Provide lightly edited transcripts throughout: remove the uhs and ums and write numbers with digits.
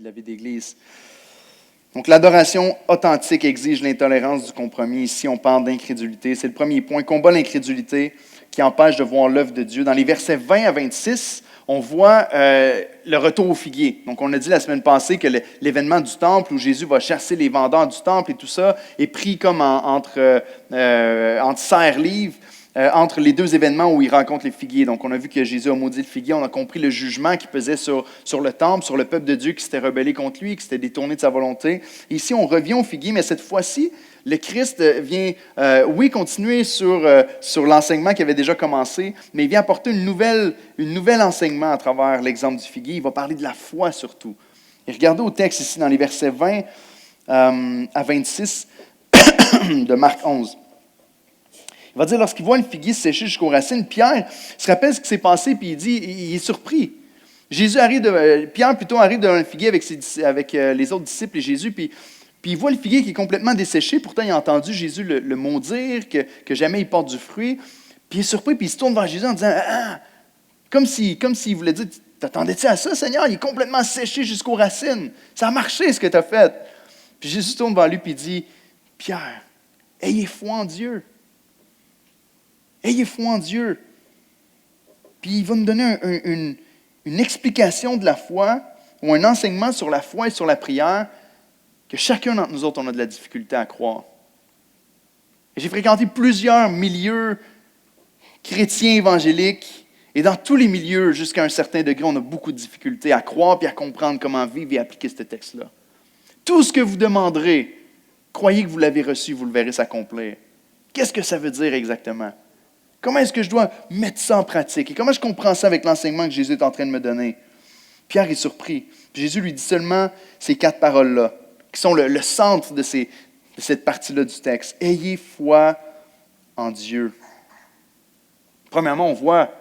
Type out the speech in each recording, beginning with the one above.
puis la vie d'église. Donc, l'adoration authentique exige l'intolérance du compromis. Ici, on parle d'incrédulité. C'est le premier point. Combat l'incrédulité qui empêche de voir l'œuvre de Dieu. Dans les versets 20 à 26, on voit le retour au figuier. Donc, on a dit la semaine passée que l'événement du temple où Jésus va chasser les vendeurs du temple et tout ça est pris comme entre serre-livres. Entre les deux événements où il rencontre les figuiers. Donc, on a vu que Jésus a maudit le figuier, on a compris le jugement qui pesait sur le temple, sur le peuple de Dieu qui s'était rebellé contre lui, qui s'était détourné de sa volonté. Et ici, on revient au figuier, mais cette fois-ci, le Christ vient, continuer sur l'enseignement qui avait déjà commencé, mais il vient apporter une nouvelle enseignement à travers l'exemple du figuier. Il va parler de la foi surtout. Et regardez au texte ici, dans les versets 20 à 26 de Marc 11. Il va dire, lorsqu'il voit le figuier sécher jusqu'aux racines, Pierre se rappelle ce qui s'est passé, puis il dit, il est surpris. Pierre plutôt arrive devant le figuier avec les autres disciples et Jésus, puis il voit le figuier qui est complètement desséché. Pourtant, il a entendu Jésus le maudire, que jamais il porte du fruit. Puis il est surpris, puis il se tourne vers Jésus en disant, comme s'il voulait dire, t'attendais-tu à ça, Seigneur? Il est complètement séché jusqu'aux racines. Ça a marché, ce que tu as fait. Puis Jésus se tourne vers lui, puis il dit, Pierre, ayez foi en Dieu. Ayez foi en Dieu. Puis il va nous donner une explication de la foi ou un enseignement sur la foi et sur la prière que chacun d'entre nous autres, on a de la difficulté à croire. Et j'ai fréquenté plusieurs milieux chrétiens évangéliques et dans tous les milieux, jusqu'à un certain degré, on a beaucoup de difficultés à croire et à comprendre comment vivre et appliquer ce texte-là. Tout ce que vous demanderez, croyez que vous l'avez reçu, vous le verrez s'accomplir. Qu'est-ce que ça veut dire exactement? Comment est-ce que je dois mettre ça en pratique? Et comment je comprends ça avec l'enseignement que Jésus est en train de me donner? Pierre est surpris. Puis Jésus lui dit seulement ces 4 paroles-là, qui sont le centre de cette partie-là du texte. Ayez foi en Dieu. Premièrement, on voit,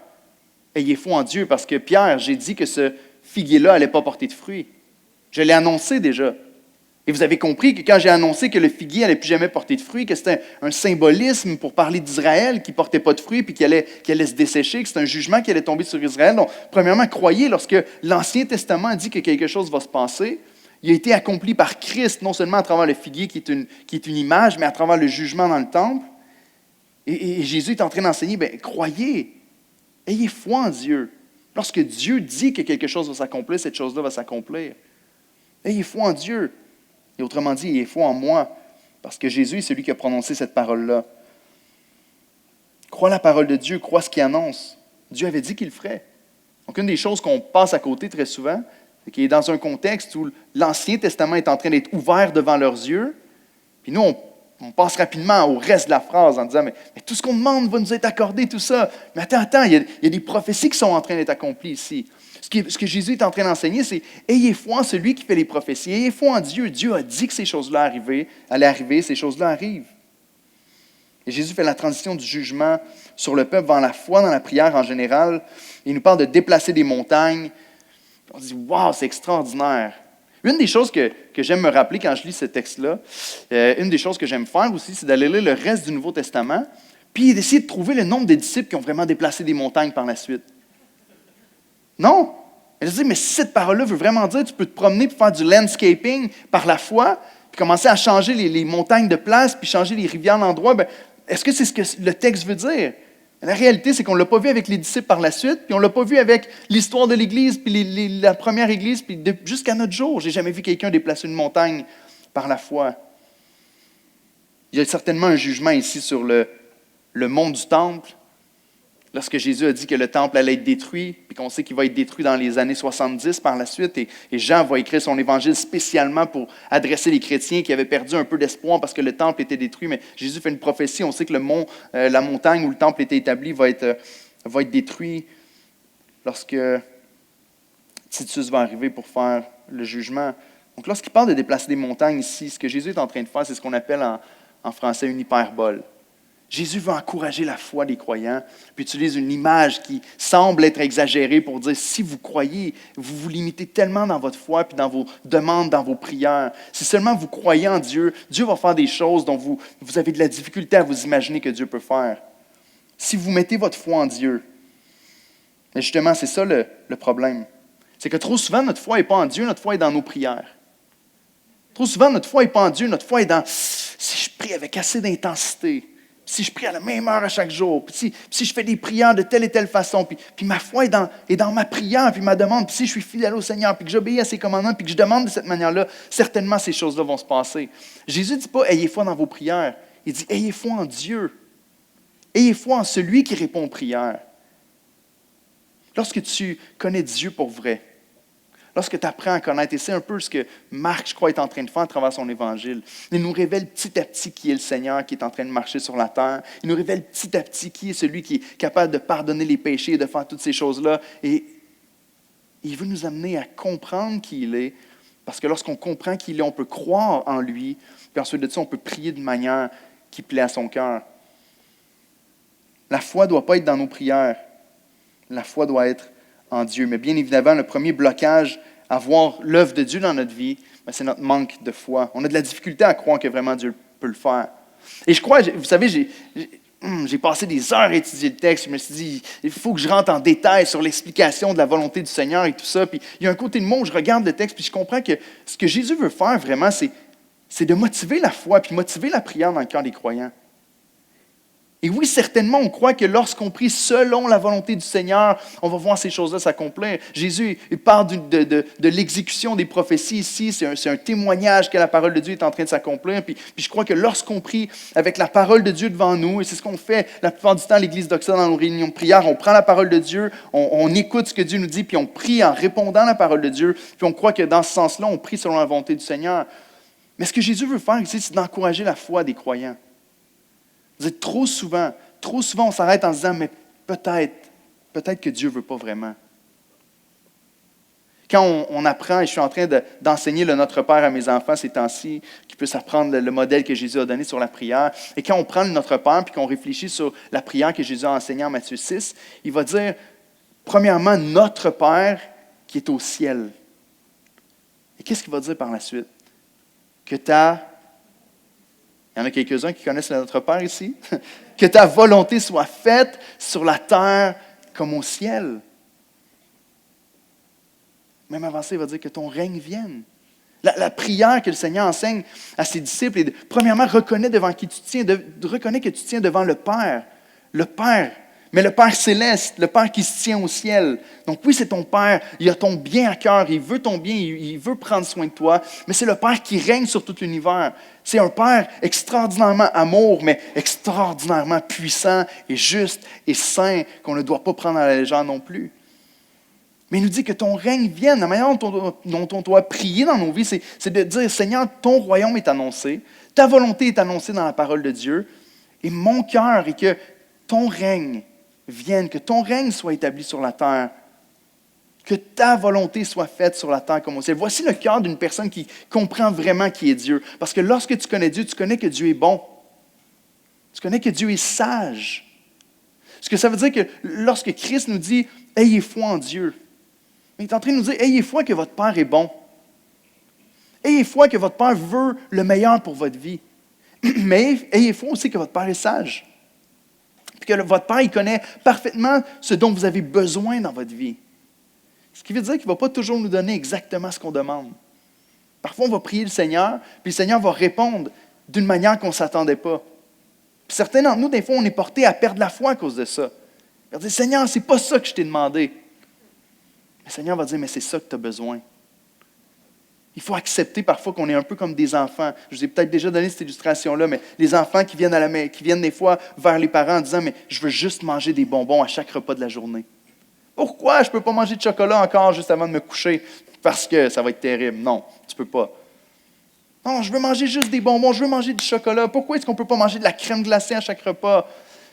ayez foi en Dieu, parce que Pierre, j'ai dit que ce figuier-là n'allait pas porter de fruits. Je l'ai annoncé déjà. Et vous avez compris que quand j'ai annoncé que le figuier n'allait plus jamais porter de fruits, que c'était un symbolisme pour parler d'Israël qui ne portait pas de fruits puis qui allait se dessécher, que c'est un jugement qui allait tomber sur Israël. Donc, premièrement, croyez, lorsque l'Ancien Testament dit que quelque chose va se passer, il a été accompli par Christ, non seulement à travers le figuier qui est une image, mais à travers le jugement dans le temple. Et Jésus est en train d'enseigner, croyez, ayez foi en Dieu. Lorsque Dieu dit que quelque chose va s'accomplir, cette chose-là va s'accomplir. Ayez foi en Dieu. Et autrement dit, ayez foi en moi, parce que Jésus est celui qui a prononcé cette parole-là. Crois la parole de Dieu, crois ce qu'il annonce. Dieu avait dit qu'il le ferait. Donc, une des choses qu'on passe à côté très souvent, c'est qu'il est dans un contexte où l'Ancien Testament est en train d'être ouvert devant leurs yeux, puis nous, on passe rapidement au reste de la phrase en disant, mais tout ce qu'on demande va nous être accordé, tout ça. Mais attends, il y a des prophéties qui sont en train d'être accomplies ici. Ce que Jésus est en train d'enseigner, c'est ayez foi en celui qui fait les prophéties. Ayez foi en Dieu. Dieu a dit que ces choses-là allaient arriver, ces choses-là arrivent. Et Jésus fait la transition du jugement sur le peuple vers la foi dans la prière en général. Il nous parle de déplacer des montagnes. On se dit, waouh, c'est extraordinaire. Une des choses que j'aime me rappeler quand je lis ce texte-là, une des choses que j'aime faire aussi, c'est d'aller lire le reste du Nouveau Testament, puis d'essayer de trouver le nombre de disciples qui ont vraiment déplacé des montagnes par la suite. Non. Elle dit, mais si cette parole-là veut vraiment dire, tu peux te promener pour faire du landscaping par la foi, puis commencer à changer les montagnes de place, puis changer les rivières d'endroit, est-ce que c'est ce que le texte veut dire? La réalité, c'est qu'on ne l'a pas vu avec les disciples par la suite, puis on ne l'a pas vu avec l'histoire de l'Église, puis la première Église, puis jusqu'à notre jour. Je n'ai jamais vu quelqu'un déplacer une montagne par la foi. Il y a certainement un jugement ici sur le monde du temple. Lorsque Jésus a dit que le temple allait être détruit, puis qu'on sait qu'il va être détruit dans les années 70 par la suite, et Jean va écrire son évangile spécialement pour adresser les chrétiens qui avaient perdu un peu d'espoir parce que le temple était détruit, mais Jésus fait une prophétie, on sait que la montagne où le temple était établi va être détruit lorsque Titus va arriver pour faire le jugement. Donc lorsqu'il parle de déplacer des montagnes ici, ce que Jésus est en train de faire, c'est ce qu'on appelle en français une hyperbole. Jésus veut encourager la foi des croyants, puis utilise une image qui semble être exagérée pour dire, si vous croyez, vous vous limitez tellement dans votre foi, puis dans vos demandes, dans vos prières. Si seulement vous croyez en Dieu, Dieu va faire des choses dont vous avez de la difficulté à vous imaginer que Dieu peut faire. Si vous mettez votre foi en Dieu. Mais justement, c'est ça le problème. C'est que trop souvent, notre foi n'est pas en Dieu, notre foi est dans nos prières. Trop souvent, notre foi n'est pas en Dieu, notre foi est dans si je prie avec assez d'intensité, si je prie à la même heure à chaque jour, puis si je fais des prières de telle et telle façon, puis ma foi est dans ma prière, puis ma demande, puis si je suis fidèle au Seigneur, puis que j'obéis à ses commandements, puis que je demande de cette manière-là, certainement ces choses-là vont se passer. Jésus ne dit pas « ayez foi dans vos prières », il dit « ayez foi en Dieu ». Ayez foi en celui qui répond aux prières. Lorsque tu connais Dieu pour vrai, lorsque tu apprends à connaître, et c'est un peu ce que Marc, je crois, est en train de faire à travers son évangile, il nous révèle petit à petit qui est le Seigneur qui est en train de marcher sur la terre. Il nous révèle petit à petit qui est celui qui est capable de pardonner les péchés et de faire toutes ces choses-là. Et il veut nous amener à comprendre qui il est, parce que lorsqu'on comprend qui il est, on peut croire en lui, puis ensuite de ça, on peut prier d'une manière qui plaît à son cœur. La foi ne doit pas être dans nos prières. La foi doit être en Dieu. Mais bien évidemment, le premier blocage à voir l'œuvre de Dieu dans notre vie, c'est notre manque de foi. On a de la difficulté à croire que vraiment Dieu peut le faire. Et je crois, vous savez, j'ai passé des heures à étudier le texte. Je me suis dit, il faut que je rentre en détail sur l'explication de la volonté du Seigneur et tout ça. Puis il y a un côté de moi où je regarde le texte puis je comprends que ce que Jésus veut faire vraiment, c'est de motiver la foi puis motiver la prière dans le cœur des croyants. Et oui, certainement, on croit que lorsqu'on prie selon la volonté du Seigneur, on va voir ces choses-là s'accomplir. Jésus il parle de l'exécution des prophéties ici. C'est un témoignage que la parole de Dieu est en train de s'accomplir. Puis je crois que lorsqu'on prie avec la parole de Dieu devant nous, et c'est ce qu'on fait la plupart du temps à l'Église d'Oxford dans nos réunions de prière, on prend la parole de Dieu, on écoute ce que Dieu nous dit, puis on prie en répondant à la parole de Dieu. Puis on croit que dans ce sens-là, on prie selon la volonté du Seigneur. Mais ce que Jésus veut faire ici, c'est d'encourager la foi des croyants. Vous êtes trop souvent, on s'arrête en se disant, mais peut-être que Dieu ne veut pas vraiment. Quand on apprend, et je suis en train d'enseigner le Notre Père à mes enfants ces temps-ci, qu'ils puissent apprendre le modèle que Jésus a donné sur la prière, et quand on prend le Notre Père puis qu'on réfléchit sur la prière que Jésus a enseignée en Matthieu 6, il va dire, premièrement, Notre Père qui est au ciel. Et qu'est-ce qu'il va dire par la suite? Que il y en a quelques-uns qui connaissent Notre Père ici. Que ta volonté soit faite sur la terre comme au ciel. Même avant ça, il va dire que ton règne vienne. La prière que le Seigneur enseigne à ses disciples est, premièrement, reconnais devant qui tu tiens, reconnais que tu tiens devant le Père. Le Père, mais le Père céleste, le Père qui se tient au ciel. Donc oui, c'est ton Père, il a ton bien à cœur, il veut ton bien, il veut prendre soin de toi, mais c'est le Père qui règne sur tout l'univers. C'est un Père extraordinairement amour, mais extraordinairement puissant et juste et saint, qu'on ne doit pas prendre à la légère non plus. Mais il nous dit que ton règne vienne. La manière dont on doit prier dans nos vies, c'est de dire, Seigneur, ton royaume est annoncé, ta volonté est annoncée dans la parole de Dieu, et mon cœur est que ton règne vienne, que ton règne soit établi sur la terre, que ta volonté soit faite sur la terre comme au ciel. Voici le cœur d'une personne qui comprend vraiment qui est Dieu. Parce que lorsque tu connais Dieu, tu connais que Dieu est bon. Tu connais que Dieu est sage. Ce que ça veut dire que lorsque Christ nous dit « Ayez foi en Dieu », il est en train de nous dire « Ayez foi que votre Père est bon. Ayez foi que votre Père veut le meilleur pour votre vie. Mais ayez foi aussi que votre Père est sage. » Puis que votre Père, il connaît parfaitement ce dont vous avez besoin dans votre vie. Ce qui veut dire qu'il ne va pas toujours nous donner exactement ce qu'on demande. Parfois, on va prier le Seigneur, puis le Seigneur va répondre d'une manière qu'on ne s'attendait pas. Puis certains d'entre nous, des fois, on est portés à perdre la foi à cause de ça. On va dire, Seigneur, ce n'est pas ça que je t'ai demandé. Le Seigneur va dire, mais c'est ça que tu as besoin. Il faut accepter parfois qu'on est un peu comme des enfants. Je vous ai peut-être déjà donné cette illustration-là, mais les enfants qui viennent des fois vers les parents en disant « Mais je veux juste manger des bonbons à chaque repas de la journée. » Pourquoi je ne peux pas manger de chocolat encore juste avant de me coucher? Parce que ça va être terrible. Non, tu ne peux pas. Non, je veux manger juste des bonbons, je veux manger du chocolat. Pourquoi est-ce qu'on ne peut pas manger de la crème glacée à chaque repas?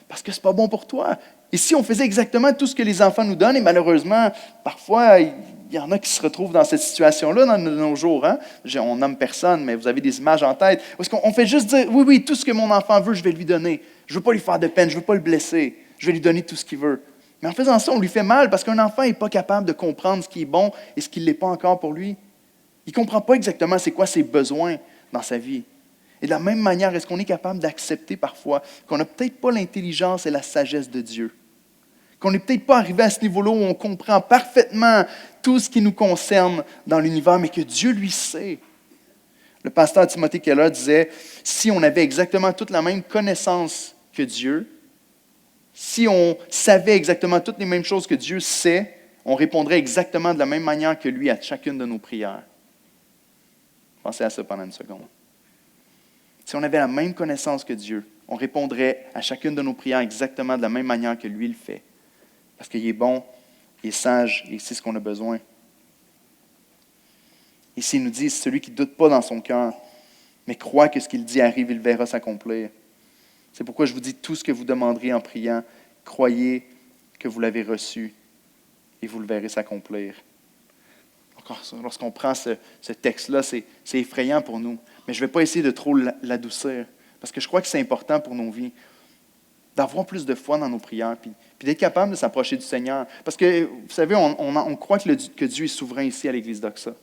Parce que ce n'est pas bon pour toi. Et si on faisait exactement tout ce que les enfants nous donnent, et malheureusement, parfois, il y en a qui se retrouvent dans cette situation-là dans nos jours. Hein? On nomme personne, mais vous avez des images en tête. Parce qu'on fait juste dire, oui, tout ce que mon enfant veut, je vais lui donner. Je ne veux pas lui faire de peine, je ne veux pas le blesser. Je vais lui donner tout ce qu'il veut. Mais en faisant ça, on lui fait mal parce qu'un enfant n'est pas capable de comprendre ce qui est bon et ce qui ne l'est pas encore pour lui. Il ne comprend pas exactement c'est quoi ses besoins dans sa vie. Et de la même manière, est-ce qu'on est capable d'accepter parfois qu'on n'a peut-être pas l'intelligence et la sagesse de Dieu? Qu'on n'est peut-être pas arrivé à ce niveau-là où on comprend parfaitement tout ce qui nous concerne dans l'univers, mais que Dieu, lui, sait. Le pasteur Timothy Keller disait, si on avait exactement toute la même connaissance que Dieu, si on savait exactement toutes les mêmes choses que Dieu sait, on répondrait exactement de la même manière que lui à chacune de nos prières. Pensez à ça pendant une seconde. Si on avait la même connaissance que Dieu, on répondrait à chacune de nos prières exactement de la même manière que lui le fait. Parce qu'il est bon, il est sage et il sait ce qu'on a besoin. Ici, il nous dit, celui qui ne doute pas dans son cœur, mais croit que ce qu'il dit arrive, il le verra s'accomplir. C'est pourquoi je vous dis, tout ce que vous demanderez en priant, croyez que vous l'avez reçu et vous le verrez s'accomplir. Lorsqu'on prend ce texte-là, c'est effrayant pour nous. Mais je ne vais pas essayer de trop l'adoucir, parce que je crois que c'est important pour nos vies d'avoir plus de foi dans nos prières, puis d'être capable de s'approcher du Seigneur. Parce que, vous savez, on croit que Dieu est souverain ici à l'Église d'Oxa.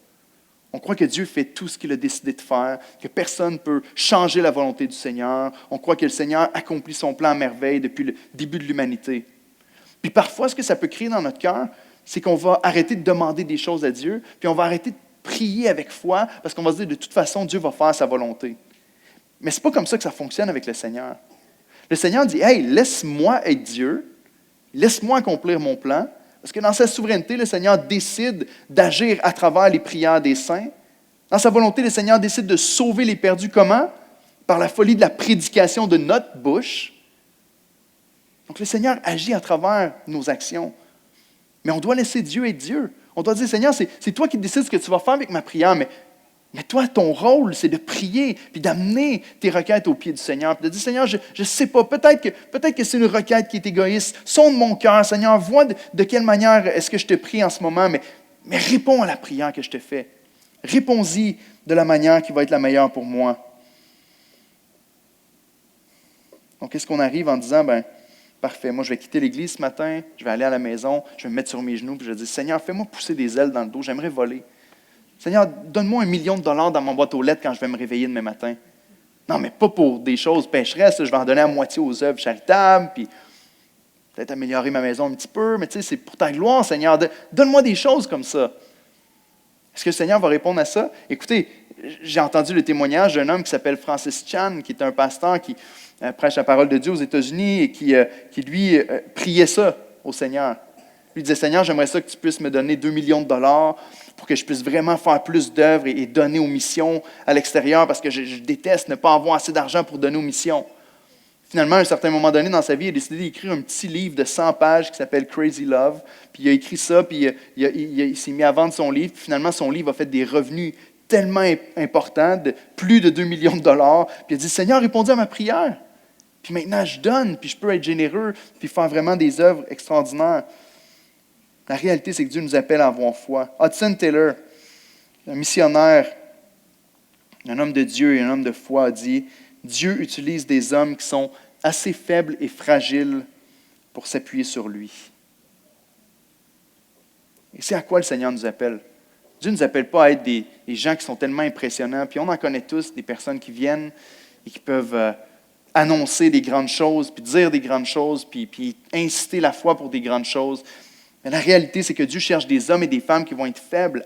On croit que Dieu fait tout ce qu'il a décidé de faire, que personne ne peut changer la volonté du Seigneur. On croit que le Seigneur accomplit son plan à merveille depuis le début de l'humanité. Puis parfois, ce que ça peut créer dans notre cœur, c'est qu'on va arrêter de demander des choses à Dieu, puis on va arrêter de prier avec foi, parce qu'on va se dire, de toute façon, Dieu va faire sa volonté. Mais ce n'est pas comme ça que ça fonctionne avec le Seigneur. Le Seigneur dit, « Hey, laisse-moi être Dieu, laisse-moi accomplir mon plan. » Parce que dans sa souveraineté, le Seigneur décide d'agir à travers les prières des saints. Dans sa volonté, le Seigneur décide de sauver les perdus. Comment? Par la folie de la prédication de notre bouche. Donc le Seigneur agit à travers nos actions. Mais on doit laisser Dieu être Dieu. On doit dire, Seigneur, c'est toi qui décides ce que tu vas faire avec ma prière, mais toi, ton rôle, c'est de prier, puis d'amener tes requêtes au pied du Seigneur, puis de dire, Seigneur, je ne sais pas, peut-être que c'est une requête qui est égoïste. Sonde mon cœur, Seigneur, vois de quelle manière est-ce que je te prie en ce moment, mais réponds à la prière que je te fais. Réponds-y de la manière qui va être la meilleure pour moi. Donc, est-ce qu'on arrive en disant, parfait, moi je vais quitter l'église ce matin, je vais aller à la maison, je vais me mettre sur mes genoux, puis je vais dire, Seigneur, fais-moi pousser des ailes dans le dos, j'aimerais voler. Seigneur, donne-moi $1 million dans mon boîte aux lettres quand je vais me réveiller demain matin. Non, mais pas pour des choses pécheresses, je vais en donner à moitié aux œuvres charitables, puis peut-être améliorer ma maison un petit peu, mais tu sais, c'est pour ta gloire, Seigneur. Donne-moi des choses comme ça. Est-ce que le Seigneur va répondre à ça? Écoutez, j'ai entendu le témoignage d'un homme qui s'appelle Francis Chan, qui est un pasteur qui prêche la parole de Dieu aux États-Unis et qui lui, priait ça au Seigneur. Lui disait, Seigneur, j'aimerais ça que tu puisses me donner $2 millions pour que je puisse vraiment faire plus d'œuvres et donner aux missions à l'extérieur parce que je déteste ne pas avoir assez d'argent pour donner aux missions. Finalement, à un certain moment donné dans sa vie, il a décidé d'écrire un petit livre de 100 pages qui s'appelle Crazy Love. Puis il a écrit ça, puis il s'est mis à vendre son livre. Puis finalement, son livre a fait des revenus tellement importants, de plus de $2 millions. Puis il a dit, Seigneur, répondez à ma prière. Puis maintenant, je donne, puis je peux être généreux, puis faire vraiment des œuvres extraordinaires. La réalité, c'est que Dieu nous appelle à avoir foi. Hudson Taylor, un missionnaire, un homme de Dieu et un homme de foi, a dit « Dieu utilise des hommes qui sont assez faibles et fragiles pour s'appuyer sur lui. » Et c'est à quoi le Seigneur nous appelle. Dieu ne nous appelle pas à être des gens qui sont tellement impressionnants. Puis on en connaît tous, des personnes qui viennent et qui peuvent annoncer des grandes choses, puis dire des grandes choses, puis inciter la foi pour des grandes choses. Mais la réalité, c'est que Dieu cherche des hommes et des femmes qui vont être faibles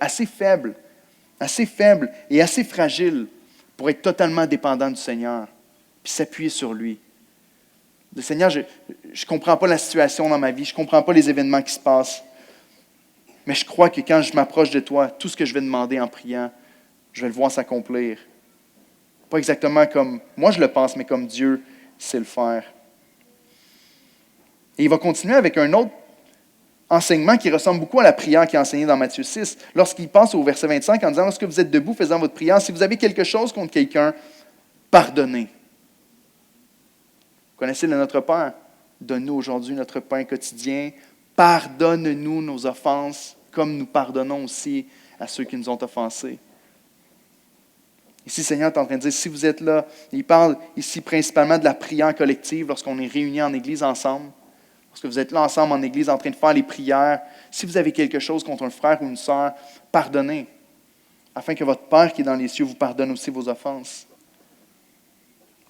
et assez fragiles pour être totalement dépendants du Seigneur, puis s'appuyer sur lui. Le Seigneur, je ne comprends pas la situation dans ma vie, je ne comprends pas les événements qui se passent, mais je crois que quand je m'approche de toi, tout ce que je vais demander en priant, je vais le voir s'accomplir. Pas exactement comme moi je le pense, mais comme Dieu sait le faire. Et il va continuer avec un autre enseignement qui ressemble beaucoup à la prière qui est enseignée dans Matthieu 6, lorsqu'il passe au verset 25 en disant « Lorsque vous êtes debout faisant votre prière, si vous avez quelque chose contre quelqu'un, pardonnez. » Vous connaissez le Notre Père? « Donne-nous aujourd'hui notre pain quotidien. Pardonne-nous nos offenses, comme nous pardonnons aussi à ceux qui nous ont offensés. » Ici, le Seigneur est en train de dire, si vous êtes là, il parle ici principalement de la prière collective lorsqu'on est réunis en Église ensemble. Lorsque vous êtes là ensemble en Église en train de faire les prières, si vous avez quelque chose contre un frère ou une sœur, pardonnez, afin que votre Père qui est dans les cieux vous pardonne aussi vos offenses.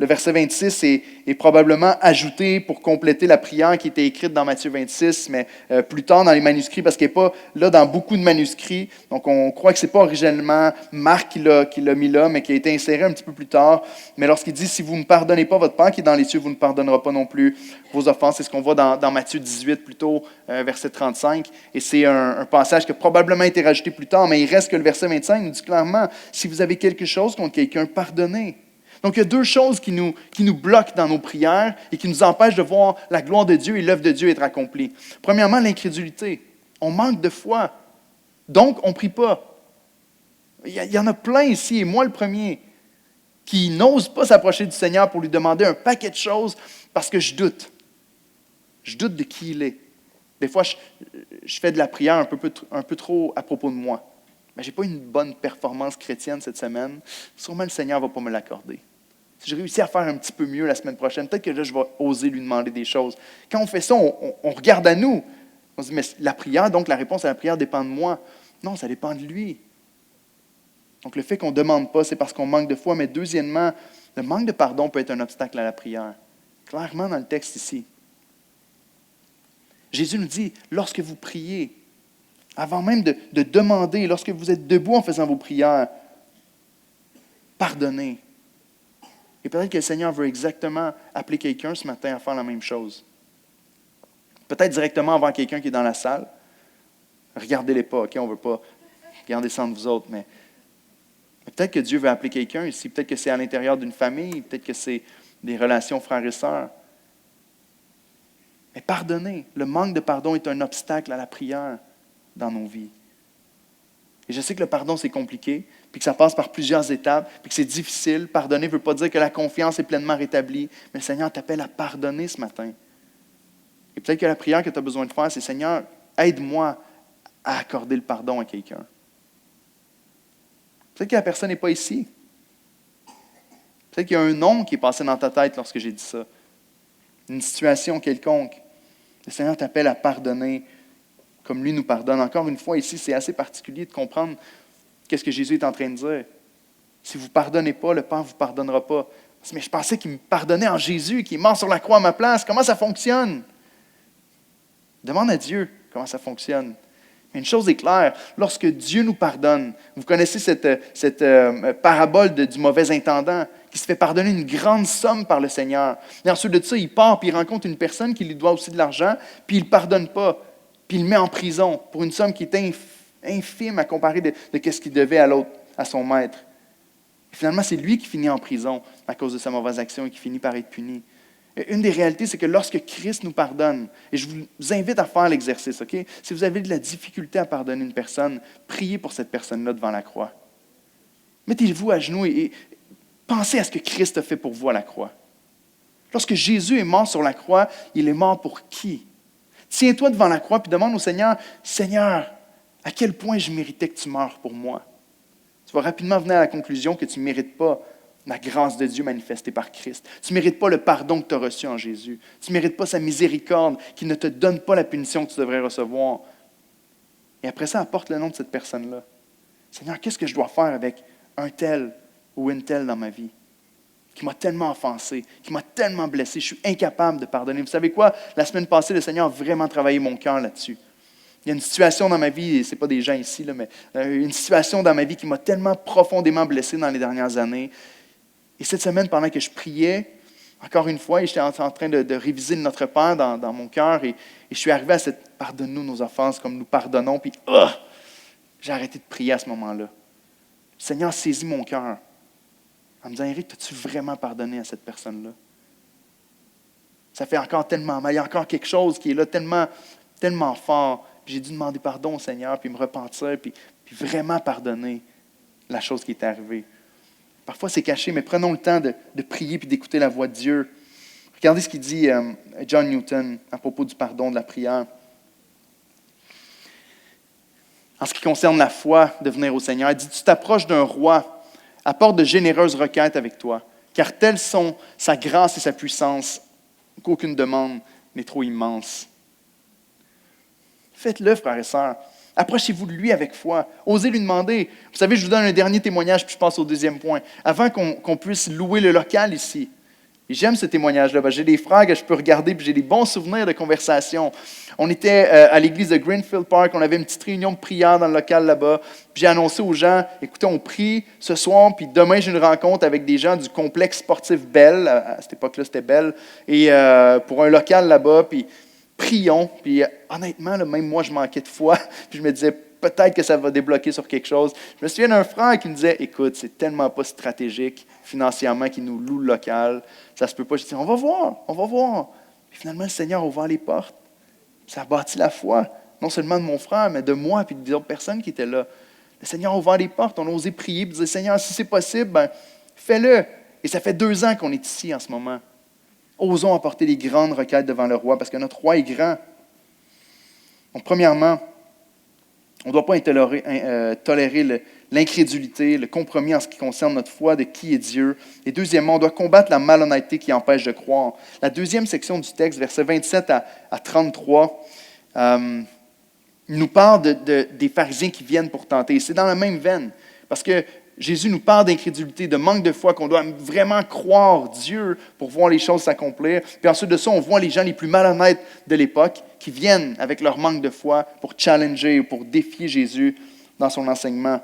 Le verset 26 est probablement ajouté pour compléter la prière qui était écrite dans Matthieu 26, mais plus tard dans les manuscrits, parce qu'elle n'est pas là dans beaucoup de manuscrits. Donc, on croit que ce n'est pas originellement Marc qui l'a mis là, mais qui a été inséré un petit peu plus tard. Mais lorsqu'il dit « Si vous ne pardonnez pas votre Père qui est dans les cieux, vous ne pardonnerez pas non plus vos offenses », c'est ce qu'on voit dans Matthieu 18, plutôt, verset 35. Et c'est un passage qui a probablement été rajouté plus tard, mais il reste que le verset 25 nous dit clairement « Si vous avez quelque chose contre quelqu'un, pardonnez ». Donc, il y a deux choses qui nous bloquent dans nos prières et qui nous empêchent de voir la gloire de Dieu et l'œuvre de Dieu être accomplie. Premièrement, l'incrédulité. On manque de foi. Donc, on ne prie pas. Il y en a plein ici, et moi le premier, qui n'osent pas s'approcher du Seigneur pour lui demander un paquet de choses parce que je doute. Je doute de qui il est. Des fois, je fais de la prière un peu trop à propos de moi. Mais je n'ai pas une bonne performance chrétienne cette semaine. Sûrement, le Seigneur ne va pas me l'accorder. Si je réussis à faire un petit peu mieux la semaine prochaine, peut-être que là, je vais oser lui demander des choses. Quand on fait ça, on regarde à nous. On se dit, mais la prière, donc la réponse à la prière dépend de moi. Non, ça dépend de lui. Donc, le fait qu'on ne demande pas, c'est parce qu'on manque de foi. Mais deuxièmement, le manque de pardon peut être un obstacle à la prière. Clairement dans le texte ici. Jésus nous dit, lorsque vous priez, avant même de demander, lorsque vous êtes debout en faisant vos prières, pardonnez. Et peut-être que le Seigneur veut exactement appeler quelqu'un ce matin à faire la même chose. Peut-être directement avant quelqu'un qui est dans la salle. Regardez-les pas, OK? On ne veut pas garder ça entre vous autres, mais peut-être que Dieu veut appeler quelqu'un ici. Peut-être que c'est à l'intérieur d'une famille. Peut-être que c'est des relations frères et sœurs. Mais pardonnez. Le manque de pardon est un obstacle à la prière dans nos vies. Et je sais que le pardon, c'est compliqué, puis que ça passe par plusieurs étapes, puis que c'est difficile. Pardonner ne veut pas dire que la confiance est pleinement rétablie, mais le Seigneur t'appelle à pardonner ce matin. Et peut-être que la prière que tu as besoin de faire, c'est « Seigneur, aide-moi à accorder le pardon à quelqu'un. » Peut-être que la personne n'est pas ici. Peut-être qu'il y a un nom qui est passé dans ta tête lorsque j'ai dit ça. Une situation quelconque. Le Seigneur t'appelle à pardonner comme lui nous pardonne. Encore une fois, ici, c'est assez particulier de comprendre qu'est-ce que Jésus est en train de dire. Si vous ne pardonnez pas, le Père ne vous pardonnera pas. Mais je pensais qu'il me pardonnait en Jésus, qu'il est mort sur la croix à ma place. Comment ça fonctionne? Demande à Dieu comment ça fonctionne. Mais une chose est claire, lorsque Dieu nous pardonne, vous connaissez cette parabole du mauvais intendant qui se fait pardonner une grande somme par le Seigneur. Et ensuite de ça, il part puis il rencontre une personne qui lui doit aussi de l'argent, puis il ne pardonne pas. Puis il le met en prison pour une somme qui est infime à comparer de ce qu'il devait à son maître. Et finalement, c'est lui qui finit en prison à cause de sa mauvaise action et qui finit par être puni. Et une des réalités, c'est que lorsque Christ nous pardonne, et je vous invite à faire l'exercice, OK? Si vous avez de la difficulté à pardonner une personne, priez pour cette personne-là devant la croix. Mettez-vous à genoux et pensez à ce que Christ a fait pour vous à la croix. Lorsque Jésus est mort sur la croix, il est mort pour qui? Tiens-toi devant la croix et demande au Seigneur, « Seigneur, à quel point je méritais que tu meures pour moi? » Tu vas rapidement venir à la conclusion que tu ne mérites pas la grâce de Dieu manifestée par Christ. Tu ne mérites pas le pardon que tu as reçu en Jésus. Tu ne mérites pas sa miséricorde qui ne te donne pas la punition que tu devrais recevoir. Et après ça, apporte le nom de cette personne-là. Seigneur, qu'est-ce que je dois faire avec un tel ou une telle dans ma vie qui m'a tellement offensé, qui m'a tellement blessé, je suis incapable de pardonner. Vous savez quoi? La semaine passée, le Seigneur a vraiment travaillé mon cœur là-dessus. Il y a une situation dans ma vie, et ce n'est pas des gens ici, là, mais une situation dans ma vie qui m'a tellement profondément blessé dans les dernières années. Et cette semaine, pendant que je priais, encore une fois, j'étais en train de réviser Notre Père dans mon cœur, et je suis arrivé à cette « pardonne-nous nos offenses comme nous pardonnons », puis j'ai arrêté de prier à ce moment-là. Le Seigneur saisit mon cœur en me disant, Éric, as-tu vraiment pardonné à cette personne-là? Ça fait encore tellement mal. Il y a encore quelque chose qui est là tellement, tellement fort. Puis j'ai dû demander pardon au Seigneur, puis me repentir, puis vraiment pardonner la chose qui est arrivée. Parfois, c'est caché, mais prenons le temps de prier puis d'écouter la voix de Dieu. Regardez ce qu'il dit John Newton à propos du pardon, de la prière. En ce qui concerne la foi de venir au Seigneur, il dit, tu t'approches d'un roi, apporte de généreuses requêtes avec toi, car telles sont sa grâce et sa puissance, qu'aucune demande n'est trop immense. Faites-le, frères et sœurs. Approchez-vous de lui avec foi. Osez lui demander. Vous savez, je vous donne un dernier témoignage, puis je passe au deuxième point. Avant qu'on puisse louer le local ici, Et j'aime ce témoignage-là. J'ai des frères que je peux regarder, puis j'ai des bons souvenirs de conversations. On était à l'église de Greenfield Park, on avait une petite réunion de prière dans le local là-bas. Puis j'ai annoncé aux gens, écoutez, on prie ce soir, puis demain j'ai une rencontre avec des gens du complexe sportif Bell. À cette époque-là, c'était Bell. Et pour un local là-bas, puis prions. Puis honnêtement, là, même moi, je manquais de foi. Puis je me disais, peut-être que ça va débloquer sur quelque chose. Je me souviens d'un frère qui me disait, écoute, c'est tellement pas stratégique financièrement qu'il nous loue le local. Ça se peut pas. Je dis, on va voir, on va voir. Puis finalement, le Seigneur a ouvert les portes. Ça a bâti la foi, non seulement de mon frère, mais de moi et des autres personnes qui étaient là. Le Seigneur a ouvert les portes. On a osé prier et dire, Seigneur, si c'est possible, ben, fais-le. Et ça fait 2 ans qu'on est ici en ce moment. Osons apporter les grandes requêtes devant le roi, parce que notre roi est grand. Donc, premièrement, on ne doit pas tolérer l'incrédulité, le compromis en ce qui concerne notre foi de qui est Dieu. Et deuxièmement, on doit combattre la malhonnêteté qui empêche de croire. La deuxième section du texte, versets 27 à 33, il nous parle des pharisiens qui viennent pour tenter. C'est dans la même veine, parce que Jésus nous parle d'incrédulité, de manque de foi, qu'on doit vraiment croire Dieu pour voir les choses s'accomplir. Puis ensuite de ça, on voit les gens les plus malhonnêtes de l'époque qui viennent avec leur manque de foi pour challenger ou pour défier Jésus dans son enseignement.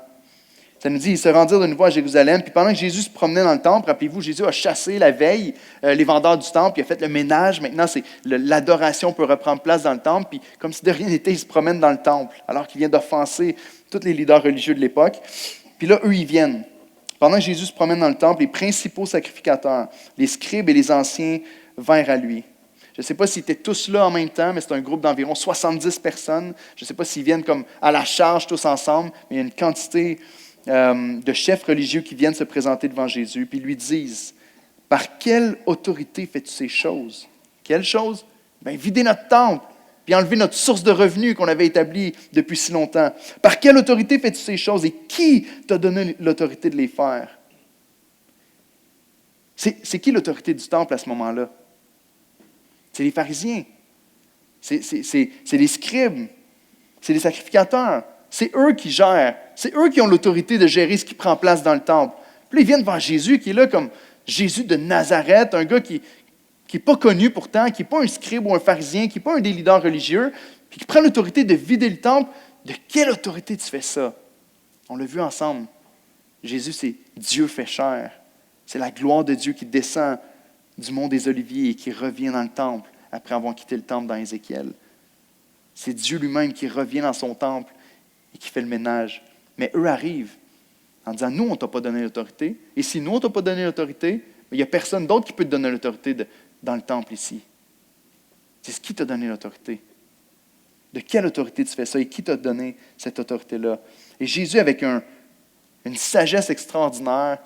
Ça nous dit, ils se rendirent de nouveau à Jérusalem, puis pendant que Jésus se promenait dans le temple, rappelez-vous, Jésus a chassé la veille les vendeurs du temple, il a fait le ménage, maintenant l'adoration peut reprendre place dans le temple, puis comme si de rien n'était, il se promène dans le temple, alors qu'il vient d'offenser tous les leaders religieux de l'époque. Puis là, eux, ils viennent. Pendant que Jésus se promène dans le temple, les principaux sacrificateurs, les scribes et les anciens vinrent à lui. Je ne sais pas s'ils étaient tous là en même temps, mais c'est un groupe d'environ 70 personnes. Je ne sais pas s'ils viennent comme à la charge tous ensemble, mais il y a une quantité de chefs religieux qui viennent se présenter devant Jésus, puis lui disent, « Par quelle autorité fais-tu ces choses? » Quelle chose? Bien, vider notre temple, puis enlever notre source de revenus qu'on avait établie depuis si longtemps. Par quelle autorité fais-tu ces choses et qui t'a donné l'autorité de les faire? C'est qui l'autorité du temple à ce moment-là? C'est les pharisiens, c'est les scribes, c'est les sacrificateurs. C'est eux qui gèrent, c'est eux qui ont l'autorité de gérer ce qui prend place dans le temple. Puis là, ils viennent voir Jésus qui est là comme Jésus de Nazareth, un gars qui n'est pas connu pourtant, qui n'est pas un scribe ou un pharisien, qui n'est pas un des leaders religieux, puis qui prend l'autorité de vider le temple. De quelle autorité tu fais ça? On l'a vu ensemble. Jésus, c'est Dieu fait chair. C'est la gloire de Dieu qui descend du mont des Oliviers et qui revient dans le temple après avoir quitté le temple dans Ézéchiel. C'est Dieu lui-même qui revient dans son temple et qui fait le ménage. Mais eux arrivent en disant, nous, on ne t'a pas donné l'autorité. Et si nous, on ne t'a pas donné l'autorité, il n'y a personne d'autre qui peut te donner l'autorité dans le temple ici. C'est ce qui t'a donné l'autorité. De quelle autorité tu fais ça et qui t'a donné cette autorité-là? Et Jésus, avec une sagesse extraordinaire,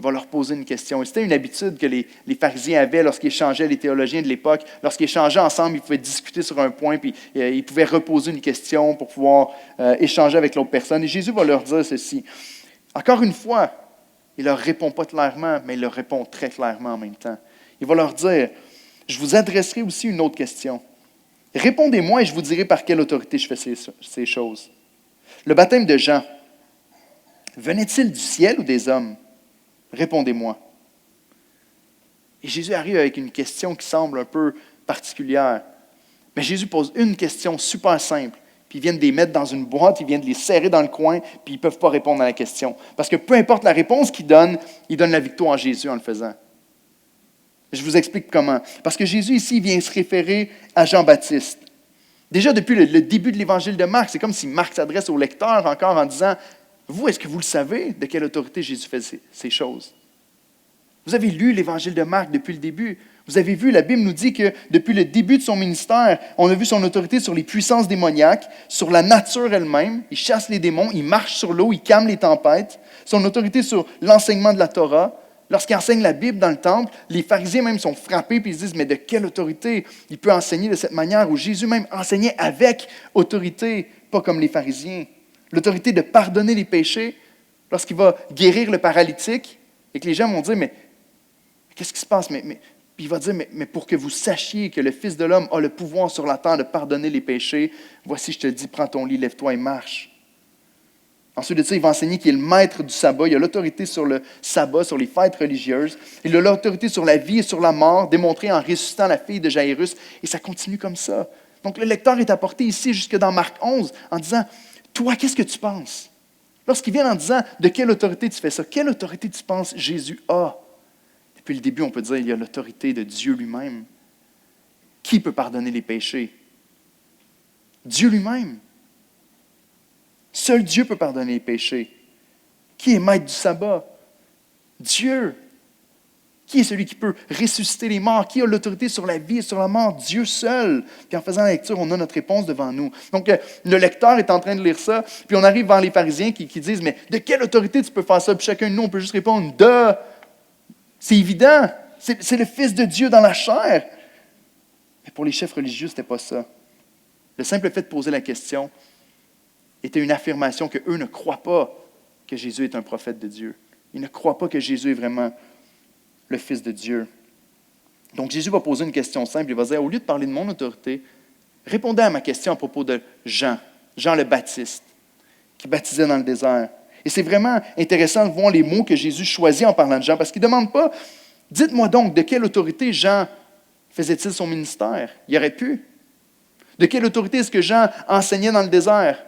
va leur poser une question. Et c'était une habitude que les pharisiens avaient lorsqu'ils échangeaient, les théologiens de l'époque. Lorsqu'ils échangeaient ensemble, ils pouvaient discuter sur un point, puis ils pouvaient reposer une question pour pouvoir échanger avec l'autre personne. Et Jésus va leur dire ceci. Encore une fois, il ne leur répond pas clairement, mais il leur répond très clairement en même temps. Il va leur dire, je vous adresserai aussi une autre question. Répondez-moi et je vous dirai par quelle autorité je fais ces choses. Le baptême de Jean, venait-il du ciel ou des hommes? Répondez-moi. Et Jésus arrive avec une question qui semble un peu particulière. Mais Jésus pose une question super simple. Puis ils viennent les mettre dans une boîte, ils viennent les serrer dans le coin, puis ils ne peuvent pas répondre à la question. Parce que peu importe la réponse qu'ils donnent, ils donnent la victoire à Jésus en le faisant. Je vous explique comment. Parce que Jésus ici vient se référer à Jean-Baptiste. Déjà depuis le début de l'évangile de Marc, c'est comme si Marc s'adresse au lecteur encore en disant, vous, est-ce que vous le savez de quelle autorité Jésus fait ces choses? Vous avez lu l'évangile de Marc depuis le début. Vous avez vu, la Bible nous dit que depuis le début de son ministère, on a vu son autorité sur les puissances démoniaques, sur la nature elle-même. Il chasse les démons, il marche sur l'eau, il calme les tempêtes. Son autorité sur l'enseignement de la Torah. Lorsqu'il enseigne la Bible dans le temple, les pharisiens même sont frappés et ils se disent, mais de quelle autorité il peut enseigner de cette manière où Jésus même enseignait avec autorité, pas comme les pharisiens. L'autorité de pardonner les péchés lorsqu'il va guérir le paralytique et que les gens vont dire, mais qu'est-ce qui se passe? Puis il va dire, mais pour que vous sachiez que le Fils de l'homme a le pouvoir sur la terre de pardonner les péchés, voici, je te dis, prends ton lit, lève-toi et marche. Ensuite de ça, il va enseigner qu'il est le maître du sabbat. Il a l'autorité sur le sabbat, sur les fêtes religieuses. Il a l'autorité sur la vie et sur la mort, démontrée en ressuscitant la fille de Jairus. Et ça continue comme ça. Donc le lecteur est apporté ici jusque dans Marc 11 en disant, toi, qu'est-ce que tu penses? Lorsqu'il vient en disant, de quelle autorité tu fais ça? Quelle autorité tu penses Jésus a? Depuis le début, on peut dire, il y a l'autorité de Dieu lui-même. Qui peut pardonner les péchés? Dieu lui-même. Seul Dieu peut pardonner les péchés. Qui est maître du sabbat? Dieu. Qui est celui qui peut ressusciter les morts? Qui a l'autorité sur la vie et sur la mort? Dieu seul. Puis en faisant la lecture, on a notre réponse devant nous. Donc, le lecteur est en train de lire ça, puis on arrive vers les pharisiens qui disent, mais de quelle autorité tu peux faire ça? Puis chacun de nous, on peut juste répondre, c'est évident. C'est le Fils de Dieu dans la chair. Mais pour les chefs religieux, ce n'était pas ça. Le simple fait de poser la question était une affirmation qu'eux ne croient pas que Jésus est un prophète de Dieu. Ils ne croient pas que Jésus est vraiment le Fils de Dieu. Donc Jésus va poser une question simple. Il va dire, au lieu de parler de mon autorité, répondez à ma question à propos de Jean le Baptiste, qui baptisait dans le désert. Et c'est vraiment intéressant de voir les mots que Jésus choisit en parlant de Jean, parce qu'il ne demande pas, dites-moi donc, de quelle autorité Jean faisait-il son ministère? Il aurait pu. De quelle autorité est-ce que Jean enseignait dans le désert?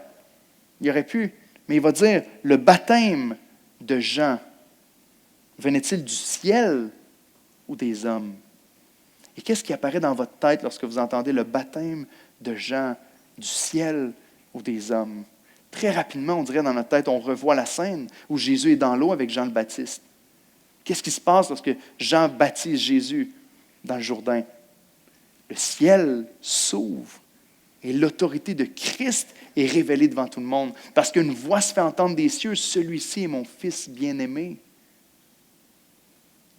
Il aurait pu. Mais il va dire, le baptême de Jean, venait-il du ciel ou des hommes? Et qu'est-ce qui apparaît dans votre tête lorsque vous entendez le baptême de Jean, du ciel ou des hommes? Très rapidement, on dirait dans notre tête, on revoit la scène où Jésus est dans l'eau avec Jean le Baptiste. Qu'est-ce qui se passe lorsque Jean baptise Jésus dans le Jourdain? Le ciel s'ouvre et l'autorité de Christ est révélée devant tout le monde. Parce qu'une voix se fait entendre des cieux, celui-ci est mon Fils bien-aimé.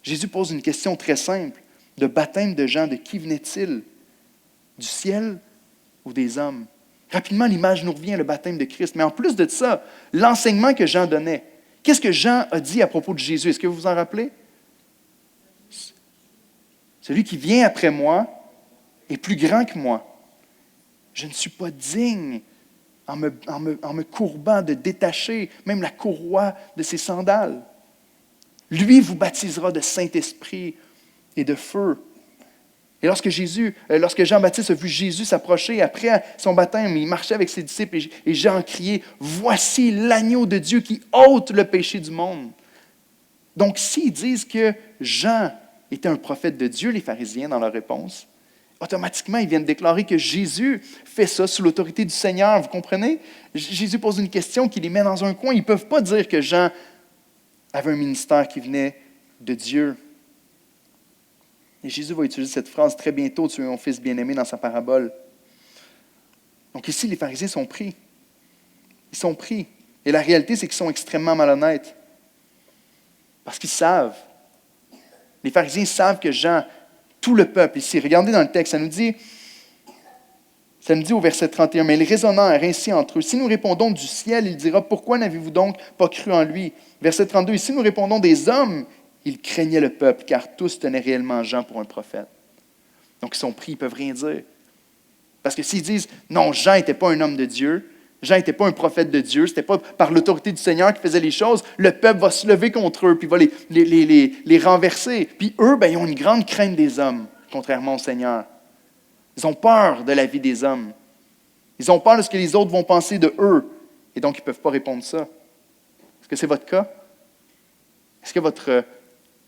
Jésus pose une question très simple. Le baptême de Jean, de qui venait-il? Du ciel ou des hommes? Rapidement, l'image nous revient, le baptême de Christ. Mais en plus de ça, l'enseignement que Jean donnait. Qu'est-ce que Jean a dit à propos de Jésus? Est-ce que vous vous en rappelez? Celui qui vient après moi est plus grand que moi. Je ne suis pas digne, en me courbant, de détacher même la courroie de ses sandales. Lui vous baptisera de Saint-Esprit et de feu. Et lorsque Jean-Baptiste a vu Jésus s'approcher après son baptême, il marchait avec ses disciples et Jean criait, « Voici l'agneau de Dieu qui ôte le péché du monde. » Donc, s'ils disent que Jean était un prophète de Dieu, les pharisiens, dans leur réponse, automatiquement, ils viennent déclarer que Jésus fait ça sous l'autorité du Seigneur. Vous comprenez? Jésus pose une question qui les met dans un coin. Ils ne peuvent pas dire que Jean avait un ministère qui venait de Dieu. Et Jésus va utiliser cette phrase très bientôt, « Tu es mon Fils bien-aimé » dans sa parabole. Donc ici, les pharisiens sont pris. Ils sont pris. Et la réalité, c'est qu'ils sont extrêmement malhonnêtes. Parce qu'ils savent. Les pharisiens savent que Jean, tout le peuple ici, regardez dans le texte, ça nous dit au verset 31, « Mais ils raisonnèrent ainsi entre eux. Si nous répondons du ciel, il dira, pourquoi n'avez-vous donc pas cru en lui? » Verset 32, « Et si nous répondons des hommes, ils craignaient le peuple, car tous tenaient réellement Jean pour un prophète. » Donc ils sont pris, ils ne peuvent rien dire. Parce que s'ils disent, non, Jean n'était pas un homme de Dieu, Jean n'était pas un prophète de Dieu, ce n'était pas par l'autorité du Seigneur qui faisait les choses, le peuple va se lever contre eux, puis va les renverser. Puis eux, ils ont une grande crainte des hommes, contrairement au Seigneur. Ils ont peur de la vie des hommes. Ils ont peur de ce que les autres vont penser de eux. Et donc, ils ne peuvent pas répondre ça. Est-ce que c'est votre cas? Est-ce que votre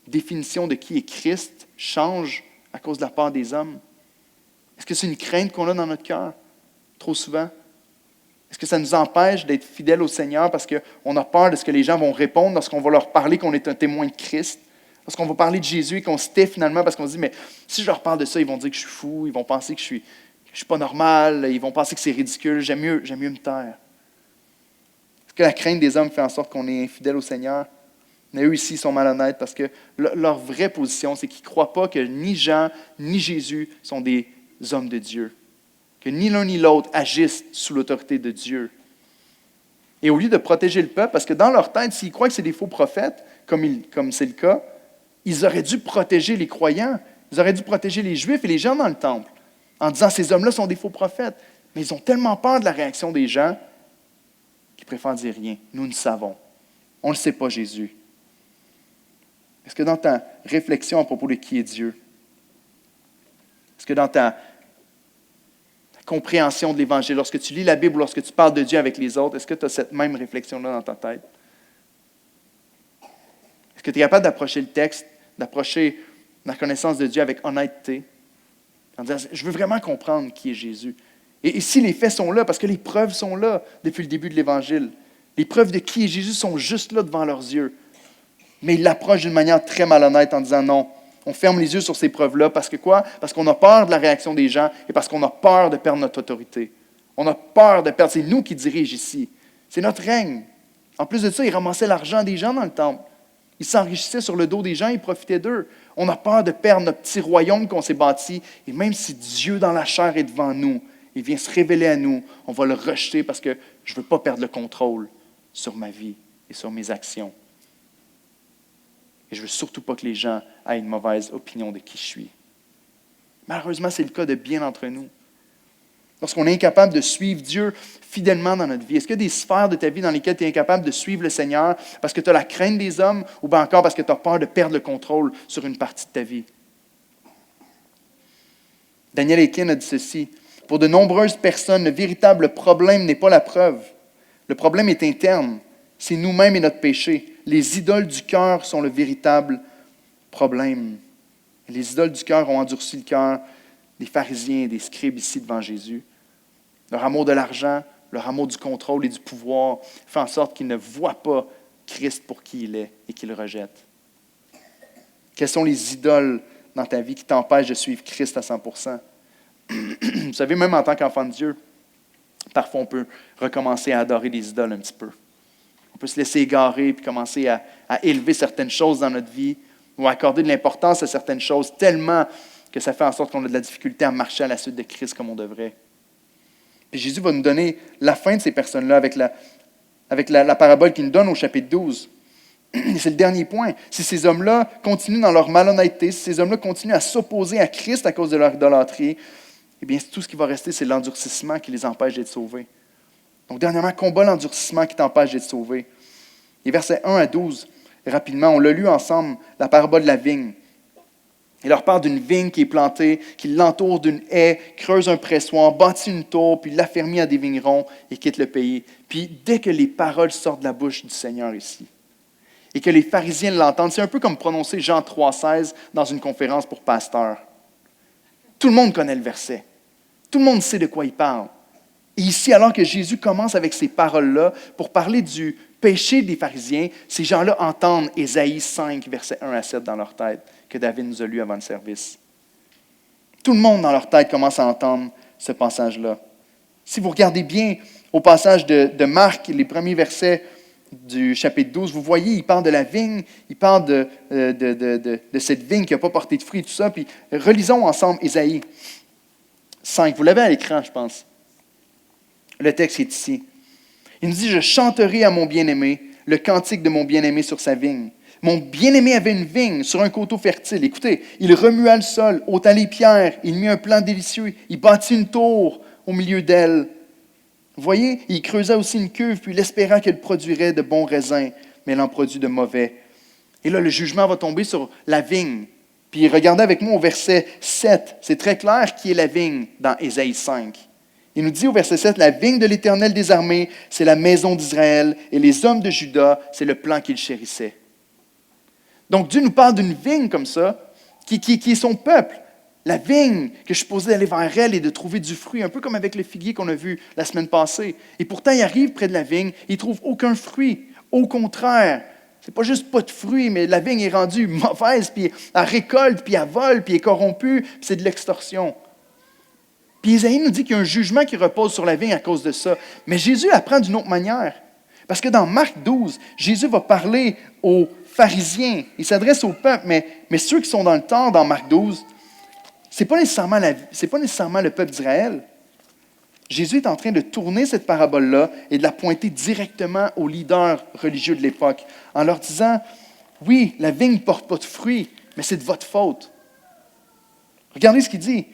définition de qui est Christ change à cause de la peur des hommes? Est-ce que c'est une crainte qu'on a dans notre cœur, trop souvent? Est-ce que ça nous empêche d'être fidèles au Seigneur parce qu'on a peur de ce que les gens vont répondre lorsqu'on va leur parler qu'on est un témoin de Christ? Lorsqu'on va parler de Jésus et qu'on se tait finalement parce qu'on se dit, mais si je leur parle de ça, ils vont dire que je suis fou, ils vont penser que je suis pas normal, ils vont penser que c'est ridicule, j'aime mieux me taire. Est-ce que la crainte des hommes fait en sorte qu'on est infidèle au Seigneur? Mais eux ici sont malhonnêtes parce que leur vraie position, c'est qu'ils ne croient pas que ni Jean ni Jésus sont des hommes de Dieu. Que ni l'un ni l'autre agissent sous l'autorité de Dieu. Et au lieu de protéger le peuple, parce que dans leur tête, s'ils croient que c'est des faux prophètes, comme c'est le cas, ils auraient dû protéger les croyants, ils auraient dû protéger les Juifs et les gens dans le temple, en disant ces hommes-là sont des faux prophètes. Mais ils ont tellement peur de la réaction des gens qu'ils qui préfèrent dire rien. Nous savons. On ne le sait pas, Jésus. Est-ce que dans ta réflexion à propos de qui est Dieu, est-ce que dans ta compréhension de l'Évangile, lorsque tu lis la Bible, lorsque tu parles de Dieu avec les autres, est-ce que tu as cette même réflexion-là dans ta tête? Est-ce que tu es capable d'approcher le texte, d'approcher la connaissance de Dieu avec honnêteté, en disant, je veux vraiment comprendre qui est Jésus. Et si les faits sont là, parce que les preuves sont là depuis le début de l'Évangile, les preuves de qui est Jésus sont juste là devant leurs yeux. Mais ils l'approchent d'une manière très malhonnête en disant non. On ferme les yeux sur ces preuves-là parce que quoi? Parce qu'on a peur de la réaction des gens et parce qu'on a peur de perdre notre autorité. On a peur de perdre. C'est nous qui dirigeons ici. C'est notre règne. En plus de ça, ils ramassaient l'argent des gens dans le temple. Ils s'enrichissaient sur le dos des gens, ils profitaient d'eux. On a peur de perdre notre petit royaume qu'on s'est bâti. Et même si Dieu dans la chair est devant nous, il vient se révéler à nous, on va le rejeter parce que je ne veux pas perdre le contrôle sur ma vie et sur mes actions. Et je ne veux surtout pas que les gens aient une mauvaise opinion de qui je suis. Malheureusement, c'est le cas de bien d'entre nous. Lorsqu'on est incapable de suivre Dieu fidèlement dans notre vie, est-ce qu'il y a des sphères de ta vie dans lesquelles tu es incapable de suivre le Seigneur parce que tu as la crainte des hommes ou bien encore parce que tu as peur de perdre le contrôle sur une partie de ta vie? Daniel Ekin a dit ceci. Pour de nombreuses personnes, le véritable problème n'est pas la preuve. Le problème est interne. C'est nous-mêmes et notre péché. Les idoles du cœur sont le véritable problème. Les idoles du cœur ont endurci le cœur des pharisiens et des scribes ici devant Jésus. Leur amour de l'argent, leur amour du contrôle et du pouvoir fait en sorte qu'ils ne voient pas Christ pour qui il est et qu'ils le rejettent. Quelles sont les idoles dans ta vie qui t'empêchent de suivre Christ à 100%? Vous savez, même en tant qu'enfant de Dieu, parfois on peut recommencer à adorer les idoles un petit peu. On peut se laisser égarer puis commencer à élever certaines choses dans notre vie ou à accorder de l'importance à certaines choses tellement que ça fait en sorte qu'on a de la difficulté à marcher à la suite de Christ comme on devrait. Puis Jésus va nous donner la fin de ces personnes-là avec la parabole qu'il nous donne au chapitre 12. C'est le dernier point. Si ces hommes-là continuent dans leur malhonnêteté, si ces hommes-là continuent à s'opposer à Christ à cause de leur idolâtrie, eh bien, tout ce qui va rester, c'est l'endurcissement qui les empêche d'être sauvés. Donc, dernièrement, combat l'endurcissement qui t'empêche d'être sauvé. Et versets 1 à 12, rapidement, on l'a lu ensemble, la parabole de la vigne. Il leur parle d'une vigne qui est plantée, qui l'entoure d'une haie, creuse un pressoir, bâtit une tour, puis l'affermit à des vignerons et quitte le pays. Puis, dès que les paroles sortent de la bouche du Seigneur ici, et que les pharisiens l'entendent, c'est un peu comme prononcer Jean 3,16 dans une conférence pour pasteurs. Tout le monde connaît le verset. Tout le monde sait de quoi il parle. Et ici, alors que Jésus commence avec ces paroles-là pour parler du péché des pharisiens, ces gens-là entendent Ésaïe 5, versets 1 à 7 dans leur tête, que David nous a lu avant le service. Tout le monde dans leur tête commence à entendre ce passage-là. Si vous regardez bien au passage de Marc, les premiers versets du chapitre 12, vous voyez, il parle de la vigne, il parle de cette vigne qui n'a pas porté de fruits, tout ça. Puis relisons ensemble Ésaïe 5. Vous l'avez à l'écran, je pense. Le texte est ici. Il nous dit, « Je chanterai à mon bien-aimé le cantique de mon bien-aimé sur sa vigne. Mon bien-aimé avait une vigne sur un coteau fertile. Écoutez, il remua le sol, ôta les pierres, il mit un plan délicieux, il bâtit une tour au milieu d'elle. Vous voyez, il creusa aussi une cuve, puis il espéra qu'elle produirait de bons raisins, mais elle en produit de mauvais. Et là, le jugement va tomber sur la vigne. Puis regardez avec moi au verset 7. C'est très clair qui est la vigne dans Ésaïe 5. Il nous dit au verset 7, « La vigne de l'Éternel des armées, c'est la maison d'Israël, et les hommes de Juda, c'est le plan qu'il chérissait. » Donc Dieu nous parle d'une vigne comme ça, qui est son peuple. La vigne, que je suis supposé d'aller vers elle et de trouver du fruit, un peu comme avec le figuier qu'on a vu la semaine passée. Et pourtant, il arrive près de la vigne, il ne trouve aucun fruit. Au contraire, c'est pas juste pas de fruits, mais la vigne est rendue mauvaise, puis elle récolte, puis elle vole, puis elle est corrompue, puis c'est de l'extorsion. Puis Isaïe nous dit qu'il y a un jugement qui repose sur la vigne à cause de ça. Mais Jésus apprend d'une autre manière. Parce que dans Marc 12, Jésus va parler aux pharisiens. Il s'adresse au peuple, mais ceux qui sont dans le tort dans Marc 12, ce n'est pas nécessairement le peuple d'Israël. Jésus est en train de tourner cette parabole-là et de la pointer directement aux leaders religieux de l'époque en leur disant, oui, la vigne ne porte pas de fruits, mais c'est de votre faute. Regardez ce qu'il dit.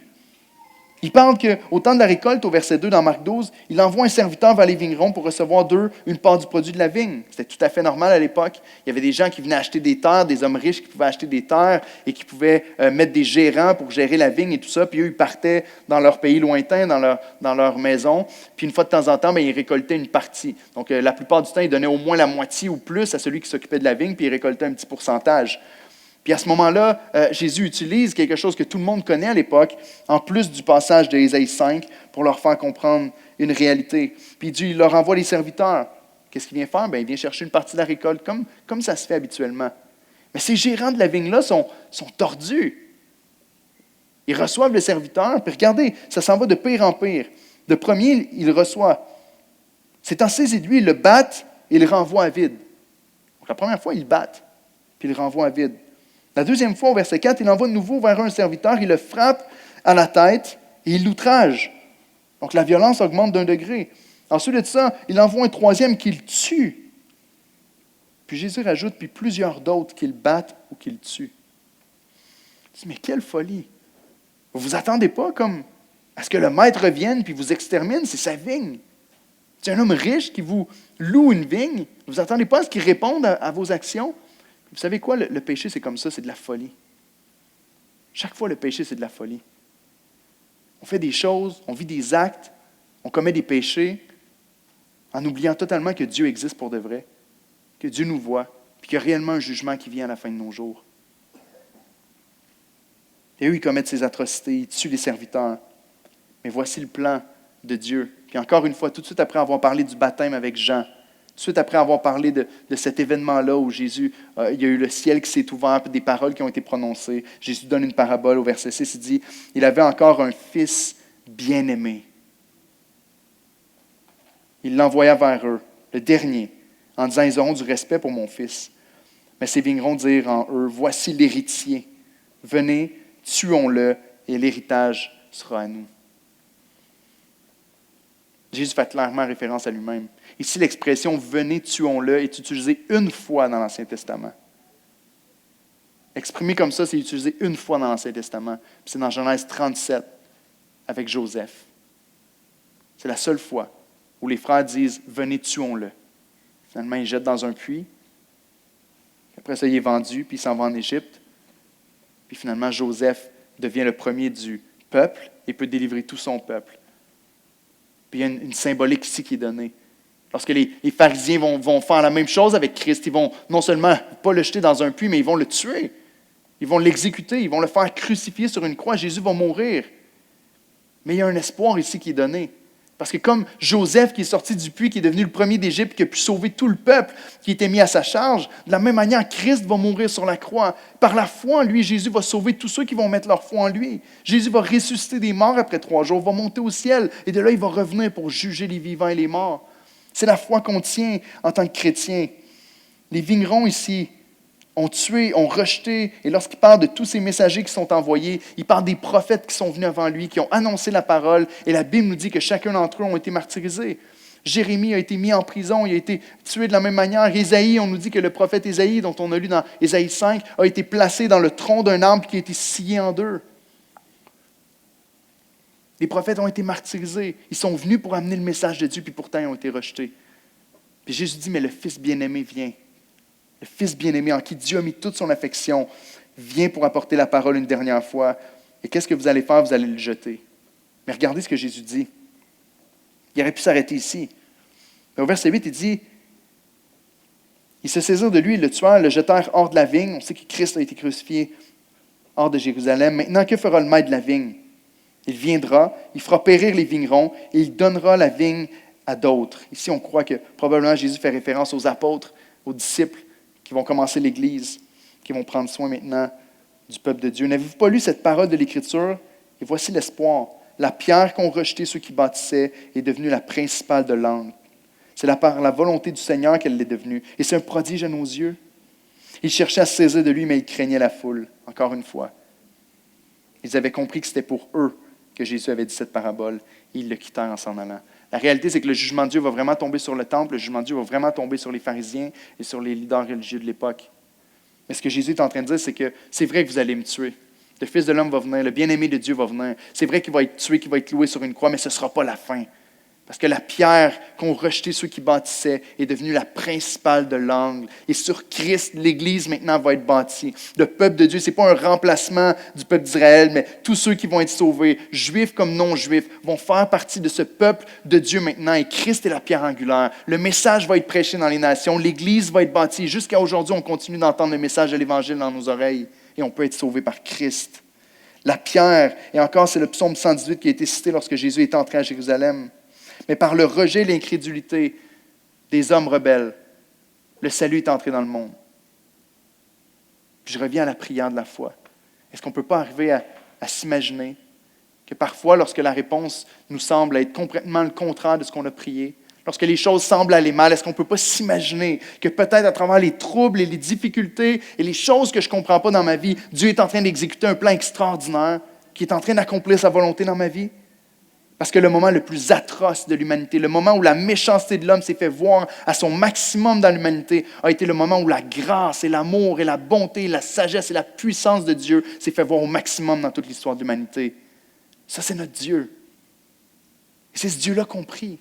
Il parle qu'au temps de la récolte, au verset 2 dans Marc 12, il envoie un serviteur vers les vignerons pour recevoir d'eux une part du produit de la vigne. C'était tout à fait normal à l'époque. Il y avait des gens qui venaient acheter des terres, des hommes riches qui pouvaient acheter des terres et qui pouvaient mettre des gérants pour gérer la vigne et tout ça. Puis eux, ils partaient dans leur pays lointain, dans leur maison. Puis une fois de temps en temps, ils récoltaient une partie. Donc la plupart du temps, ils donnaient au moins la moitié ou plus à celui qui s'occupait de la vigne, puis ils récoltaient un petit pourcentage. Puis à ce moment-là, Jésus utilise quelque chose que tout le monde connaît à l'époque, en plus du passage de Ésaïe 5, pour leur faire comprendre une réalité. Puis Dieu il leur envoie les serviteurs. Qu'est-ce qu'il vient faire? Bien, il vient chercher une partie de la récolte, comme ça se fait habituellement. Mais ces gérants de la vigne-là sont tordus. Ils reçoivent le serviteur, puis regardez, ça s'en va de pire en pire. De premier, il le reçoit. S'étant saisi de lui, ils le battent et le renvoient à vide. Donc la première fois, ils le battent, puis ils le renvoient à vide. La deuxième fois, au verset 4, il envoie de nouveau vers un serviteur, il le frappe à la tête et il l'outrage. Donc la violence augmente d'un degré. Ensuite de ça, il envoie un troisième qu'il tue. Puis Jésus rajoute, puis plusieurs d'autres qu'il battent ou qu'il tuent. Je dis, mais quelle folie! Vous ne vous attendez pas comme à ce que le maître vienne puis vous extermine, c'est sa vigne. C'est un homme riche qui vous loue une vigne. Vous ne vous attendez pas à ce qu'il réponde à vos actions. Vous savez quoi? Le péché, c'est comme ça, c'est de la folie. Chaque fois, le péché, c'est de la folie. On fait des choses, on vit des actes, on commet des péchés en oubliant totalement que Dieu existe pour de vrai, que Dieu nous voit, puis qu'il y a réellement un jugement qui vient à la fin de nos jours. Et eux, ils commettent ces atrocités, ils tuent les serviteurs. Mais voici le plan de Dieu. Puis encore une fois, tout de suite après avoir parlé du baptême avec Jean, tout de suite après avoir parlé de cet événement-là où Jésus, il y a eu le ciel qui s'est ouvert, puis des paroles qui ont été prononcées. Jésus donne une parabole au verset 6, il dit, « Il avait encore un fils bien-aimé. » Il l'envoya vers eux, le dernier, en disant, « Ils auront du respect pour mon fils. » Mais ces vignerons dirent en eux, « Voici l'héritier. Venez, tuons-le, et l'héritage sera à nous. » Jésus fait clairement référence à lui-même. Ici, l'expression « venez, tuons-le » est utilisée une fois dans l'Ancien Testament. Exprimé comme ça, c'est utilisé une fois dans l'Ancien Testament. C'est dans Genèse 37, avec Joseph. C'est la seule fois où les frères disent « venez, tuons-le ». Finalement, ils jettent dans un puits. Après ça, il est vendu, puis il s'en va en Égypte. Puis finalement, Joseph devient le premier du peuple et peut délivrer tout son peuple. Puis il y a une symbolique ici qui est donnée. Lorsque les pharisiens vont faire la même chose avec Christ, ils vont non seulement pas le jeter dans un puits, mais ils vont le tuer. Ils vont l'exécuter, ils vont le faire crucifier sur une croix. Jésus va mourir. Mais il y a un espoir ici qui est donné. Parce que comme Joseph qui est sorti du puits, qui est devenu le premier d'Égypte, qui a pu sauver tout le peuple, qui était mis à sa charge, de la même manière, Christ va mourir sur la croix. Par la foi en lui, Jésus va sauver tous ceux qui vont mettre leur foi en lui. Jésus va ressusciter des morts après 3 jours, va monter au ciel, et de là, il va revenir pour juger les vivants et les morts. C'est la foi qu'on tient en tant que chrétien. Les vignerons ici ont tué, ont rejeté, et lorsqu'il parle de tous ces messagers qui sont envoyés, il parle des prophètes qui sont venus avant lui, qui ont annoncé la parole, et la Bible nous dit que chacun d'entre eux ont été martyrisés. Jérémie a été mis en prison, il a été tué de la même manière. Ésaïe, on nous dit que le prophète Ésaïe, dont on a lu dans Ésaïe 5, a été placé dans le tronc d'un arbre qui a été scié en deux. Les prophètes ont été martyrisés. Ils sont venus pour amener le message de Dieu, puis pourtant ils ont été rejetés. Puis Jésus dit, mais le Fils bien-aimé vient. Le Fils bien-aimé en qui Dieu a mis toute son affection vient pour apporter la parole une dernière fois. Et qu'est-ce que vous allez faire? Vous allez le jeter. Mais regardez ce que Jésus dit. Il aurait pu s'arrêter ici. Mais au verset 8, il dit, ils se saisirent de lui, le tuèrent, le jetèrent hors de la vigne. On sait que Christ a été crucifié hors de Jérusalem. Maintenant, que fera le maître de la vigne? Il viendra, il fera périr les vignerons et il donnera la vigne à d'autres. Ici, on croit que probablement Jésus fait référence aux apôtres, aux disciples qui vont commencer l'Église, qui vont prendre soin maintenant du peuple de Dieu. N'avez-vous pas lu cette parole de l'Écriture? Et voici l'espoir. La pierre qu'ont rejetée ceux qui bâtissaient est devenue la principale de l'angle. C'est par la volonté du Seigneur qu'elle l'est devenue. Et c'est un prodige à nos yeux. Ils cherchaient à se saisir de lui, mais ils craignaient la foule, encore une fois. Ils avaient compris que c'était pour eux que Jésus avait dit cette parabole, et ils le quittèrent en s'en allant. La réalité, c'est que le jugement de Dieu va vraiment tomber sur le temple, le jugement de Dieu va vraiment tomber sur les pharisiens et sur les leaders religieux de l'époque. Mais ce que Jésus est en train de dire, c'est que c'est vrai que vous allez me tuer. Le Fils de l'homme va venir, le bien-aimé de Dieu va venir. C'est vrai qu'il va être tué, qu'il va être cloué sur une croix, mais ce ne sera pas la fin. Parce que la pierre qu'ont rejetée ceux qui bâtissaient est devenue la principale de l'angle. Et sur Christ, l'Église maintenant va être bâtie. Le peuple de Dieu, ce n'est pas un remplacement du peuple d'Israël, mais tous ceux qui vont être sauvés, juifs comme non-juifs, vont faire partie de ce peuple de Dieu maintenant. Et Christ est la pierre angulaire. Le message va être prêché dans les nations. L'Église va être bâtie. Jusqu'à aujourd'hui, on continue d'entendre le message de l'Évangile dans nos oreilles. Et on peut être sauvé par Christ. La pierre, et encore c'est le psaume 118 qui a été cité lorsque Jésus est entré à Jérusalem. Mais par le rejet et l'incrédulité des hommes rebelles, le salut est entré dans le monde. Puis je reviens à la prière de la foi. Est-ce qu'on ne peut pas arriver à s'imaginer que parfois, lorsque la réponse nous semble être complètement le contraire de ce qu'on a prié, lorsque les choses semblent aller mal, est-ce qu'on ne peut pas s'imaginer que peut-être à travers les troubles et les difficultés et les choses que je ne comprends pas dans ma vie, Dieu est en train d'exécuter un plan extraordinaire, qui est en train d'accomplir sa volonté dans ma vie? Parce que le moment le plus atroce de l'humanité, le moment où la méchanceté de l'homme s'est fait voir à son maximum dans l'humanité, a été le moment où la grâce et l'amour et la bonté, la sagesse et la puissance de Dieu s'est fait voir au maximum dans toute l'histoire de l'humanité. Ça, c'est notre Dieu. Et c'est ce Dieu-là qu'on prie.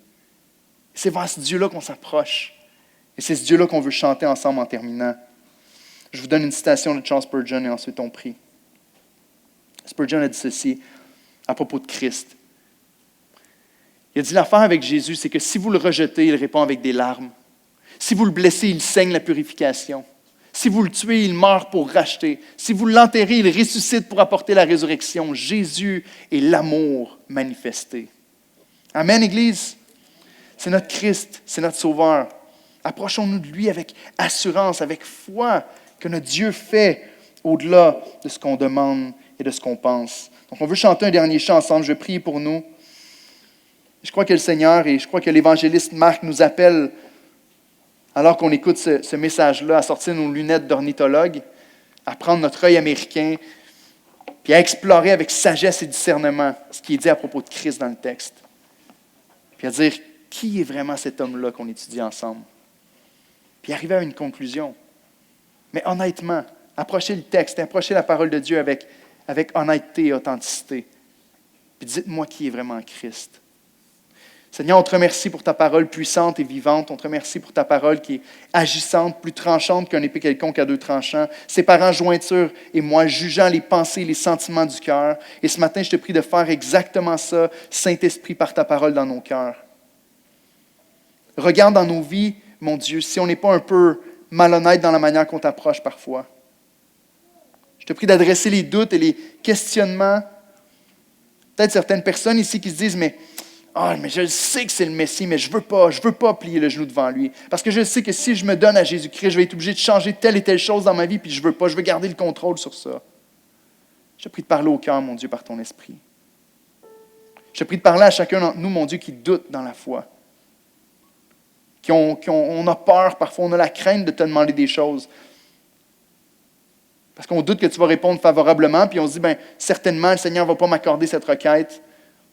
C'est vers ce Dieu-là qu'on s'approche. Et c'est ce Dieu-là qu'on veut chanter ensemble en terminant. Je vous donne une citation de Charles Spurgeon et ensuite on prie. Spurgeon a dit ceci à propos de Christ. Il a dit, l'affaire avec Jésus, c'est que si vous le rejetez, il répond avec des larmes. Si vous le blessez, il saigne la purification. Si vous le tuez, il meurt pour racheter. Si vous l'enterrez, il ressuscite pour apporter la résurrection. Jésus est l'amour manifesté. Amen, Église. C'est notre Christ, c'est notre Sauveur. Approchons-nous de lui avec assurance, avec foi, que notre Dieu fait au-delà de ce qu'on demande et de ce qu'on pense. Donc, on veut chanter un dernier chant ensemble. Je vais prier pour nous. Je crois que le Seigneur et je crois que l'évangéliste Marc nous appelle, alors qu'on écoute ce message-là, à sortir nos lunettes d'ornithologue, à prendre notre œil américain, puis à explorer avec sagesse et discernement ce qui est dit à propos de Christ dans le texte. Puis à dire, qui est vraiment cet homme-là qu'on étudie ensemble? Puis arriver à une conclusion. Mais honnêtement, approchez le texte, approchez la parole de Dieu avec honnêteté et authenticité. Puis dites-moi qui est vraiment Christ. Seigneur, on te remercie pour ta parole puissante et vivante. On te remercie pour ta parole qui est agissante, plus tranchante qu'un épée quelconque à deux tranchants, séparant jointure et moi, jugeant les pensées et les sentiments du cœur. Et ce matin, je te prie de faire exactement ça, Saint-Esprit, par ta parole dans nos cœurs. Regarde dans nos vies, mon Dieu, si on n'est pas un peu malhonnête dans la manière qu'on t'approche parfois. Je te prie d'adresser les doutes et les questionnements. Peut-être certaines personnes ici qui se disent, mais je sais que c'est le Messie, mais je veux pas plier le genou devant lui. Parce que je sais que si je me donne à Jésus-Christ, je vais être obligé de changer telle et telle chose dans ma vie, puis je veux garder le contrôle sur ça. Je te prie de parler au cœur, mon Dieu, par ton esprit. Je te prie de parler à chacun d'entre nous, mon Dieu, qui doute dans la foi. On a peur, parfois on a la crainte de te demander des choses. Parce qu'on doute que tu vas répondre favorablement, puis on se dit, certainement, le Seigneur ne va pas m'accorder cette requête.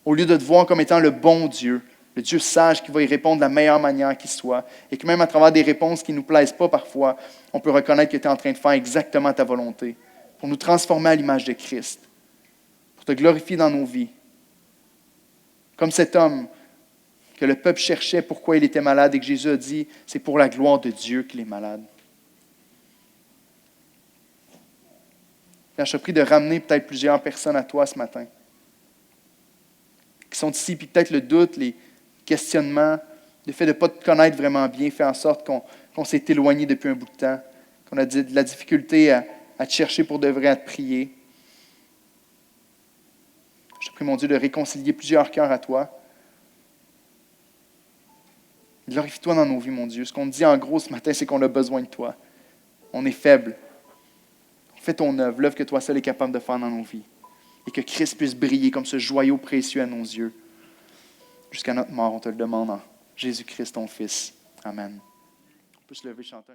Au lieu de te voir comme étant le bon Dieu, le Dieu sage qui va y répondre de la meilleure manière qui soit, et que même à travers des réponses qui ne nous plaisent pas parfois, on peut reconnaître que tu es en train de faire exactement ta volonté, pour nous transformer à l'image de Christ, pour te glorifier dans nos vies. Comme cet homme que le peuple cherchait pourquoi il était malade, et que Jésus a dit, c'est pour la gloire de Dieu qu'il est malade. Je te prie de ramener peut-être plusieurs personnes à toi ce matin, qui sont ici, puis peut-être le doute, les questionnements, le fait de ne pas te connaître vraiment bien fait en sorte qu'on s'est éloigné depuis un bout de temps, qu'on a de la difficulté à te chercher pour de vrai, à te prier. Je te prie, mon Dieu, de réconcilier plusieurs cœurs à toi. Glorifie-toi dans nos vies, mon Dieu. Ce qu'on te dit en gros ce matin, c'est qu'on a besoin de toi. On est faible. Fais ton œuvre, l'œuvre que toi seul es capable de faire dans nos vies. Et que Christ puisse briller comme ce joyau précieux à nos yeux. Jusqu'à notre mort, on te le demande en Jésus-Christ, ton Fils. Amen. On peut se lever chanter.